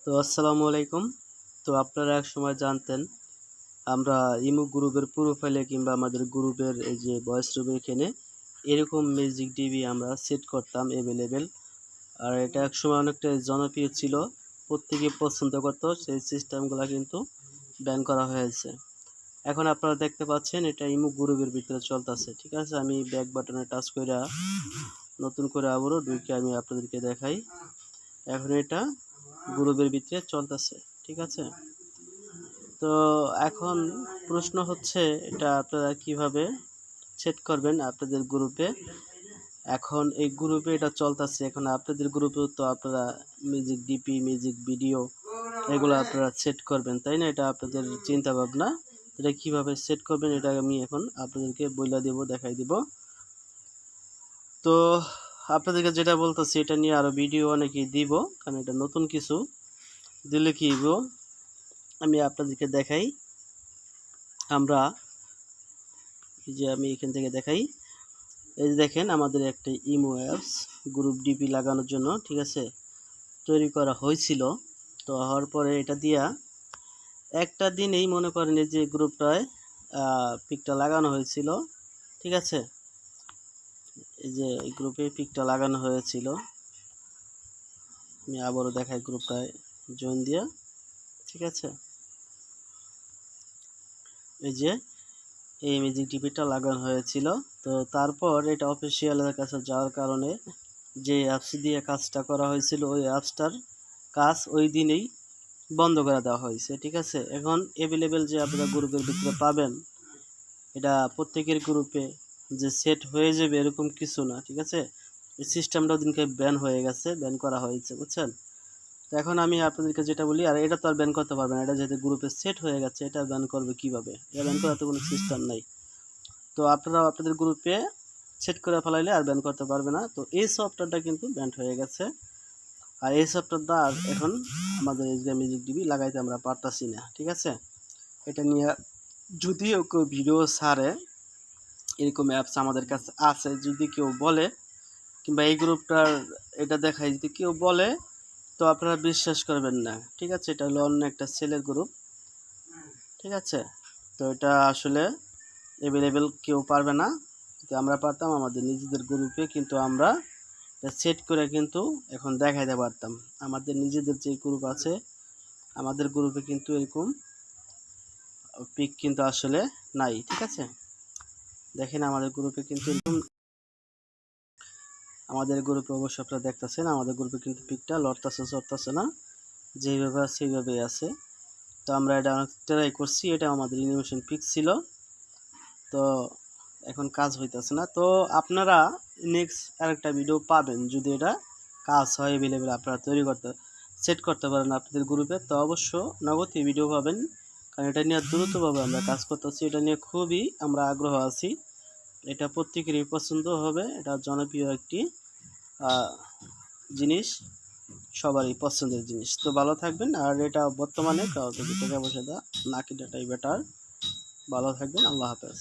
তো আসসালামু আলাইকুম। তো আপনারা একসময় জানতেন আমরা ইমো গ্রুপের প্রোফাইলে কিংবা আমাদের গ্রুপের এই যে ভয়েস রুমে এখানে এরকম মিউজিক ডিবি আমরা সেট করতাম এভেলেবেল। আর এটা একসময় অনেকটা জনপ্রিয় ছিল, প্রত্যেকে পছন্দ করতো। সেই সিস্টেমগুলো কিন্তু ব্যান করা হয়েছে। এখন আপনারা দেখতে পাচ্ছেন এটা ইমো গ্রুপের ভিতরে চলতেছে। ঠিক আছে, আমি ব্যাক বাটনে টাচ করে নতুন করে আবারও ঢুকে আমি আপনাদেরকে দেখাই। এখন এটা গ্রুপের ভিতরে চলতেছে। ঠিক আছে, তো এখন প্রশ্ন হচ্ছে এটা আপনারা কিভাবে সেট করবেন আপনাদের গ্রুপে। এখন এই গ্রুপে এটা চলতেছে, এখন আপনাদের গ্রুপেও তো আপনারা মিউজিক ডিপি, মিউজিক ভিডিও এগুলো আপনারা সেট করবেন, তাই না? এটা আপনাদের চিন্তা ভাবনা। এটা কিভাবে সেট করবেন এটা আমি এখন আপনাদেরকে বইলা দেব, দেখাই দিব। তো আপনাদেরকে যেটা বলতেছি এটা নিয়ে আরো ভিডিও অনেকেই দিব, কারণ এটা নতুন কিছু দিলে কি হইব আমি আপনাদেরকে দেখাই। আমরা এই যে আমি এখান থেকে দেখাই, এই যে দেখেন আমাদের একটা ইমো অ্যাপস গ্রুপ ডিপি লাগানোর জন্য, ঠিক আছে, তৈরি করা হয়েছিল। তো হওয়ার পরে এটা দিয়া একটা দিনেই মনে করেন যে গ্রুপটায় পিকটা লাগানো হয়েছিল। ঠিক আছে, এই যে এই গ্রুপে পিকটা লাগানো হয়েছিল। আমি আবারও দেখাই গ্রুপটায় জয়েন দিয়া। ঠিক আছে, এই যে এই মিউজিক ডিপিটা লাগানো হয়েছিল। তো তারপর এটা অফিসিয়ালের কাছে যাওয়ার কারণে যে অ্যাপস দিয়ে কাজটা করা হয়েছিল ওই অ্যাপসটার কাজ ওই দিনেই বন্ধ করে দেওয়া হয়েছে। ঠিক আছে, এখন অ্যাভেলেবেল যে আপনারা গ্রুপের ভিতরে পাবেন এটা প্রত্যেকের গ্রুপে যে সেট হয়ে যাবে এরকম কিছু না। ঠিক আছে, এই সিস্টেমটা ওদিনকে ব্যান হয়ে গেছে, ব্যান করা হয়েছে, বুঝছেন? তো এখন আমি আপনাদেরকে যেটা বলি, আর এটা তো আর ব্যান করতে পারবেন, এটা যেহেতু গ্রুপে সেট হয়ে গেছে এটা ব্যান করবে কিভাবে? এটা ব্যান করার তো কোনো সিস্টেম নাই। তো আপনারা আপনাদের গ্রুপে সেট করে ফেলাইলে আর ব্যান করতে পারবে না। তো এই সফটওয়্যারটা কিন্তু ব্যান হয়ে গেছে, আর এই সফটওয়্যারটা আর এখন আমাদের এই যে মিউজিক ডিবি লাগাইতে আমরা পারতাছি না। ঠিক আছে, এটা নিয়ে যদিও কেউ ভিডিও ছাড়ে, এরকম অ্যাপস আমাদের কাছে আছে, যদি কেউ বলে কিংবা এই গ্রুপটার এটা দেখায় যদি কেউ বলে তো আপনারা বিশ্বাস করবেন না। ঠিক আছে, এটা হলো অন্য একটা সেলের গ্রুপ। ঠিক আছে, তো এটা আসলে অ্যাভেলেবেল কেউ পারবে না। যদি আমরা পারতাম আমাদের নিজেদের গ্রুপে কিন্তু আমরা সেট করে কিন্তু এখন দেখাইতে পারতাম। আমাদের নিজেদের যে গ্রুপ আছে আমাদের গ্রুপে কিন্তু এরকম পিক কিন্তু আসলে নাই। ঠিক আছে, দেখেন আমাদের গ্রুপে কিন্তু এরকম, আমাদের গ্রুপে অবশ্য আপনারা দেখতেছেন আমাদের গ্রুপে কিন্তু পিকটা লড়তেছে চড়তেছে না, যেভাবে আছে সেইভাবেই আছে। তো আমরা এটা অনেক ট্রাই করছি, এটা আমাদের অ্যানিমেশন পিক ছিল, তো এখন কাজ হইতেছে না। তো আপনারা নেক্সট আরেকটা ভিডিও পাবেন যদি এটা কাজ হয়, অ্যাভেলেবেল আপনারা তৈরি করতে সেট করতে পারেন আপনাদের গ্রুপে, তো অবশ্য নগদই ভিডিও পাবেন। কারণ এটা নিয়ে দ্রুতভাবে আমরা কাজ করতেছি, এটা নিয়ে খুবই আমরা আগ্রহ আছি, এটা প্রত্যেকেরই পছন্দ হবে। এটা জনপ্রিয় একটি জিনিস, সবারই পছন্দের জিনিস। তো ভালো থাকবেন, আর এটা বর্তমানে কাউকে টাকা পয়সা দেওয়া না কিনাটাই বেটার। ভালো থাকবেন, আল্লাহ হাফেজ।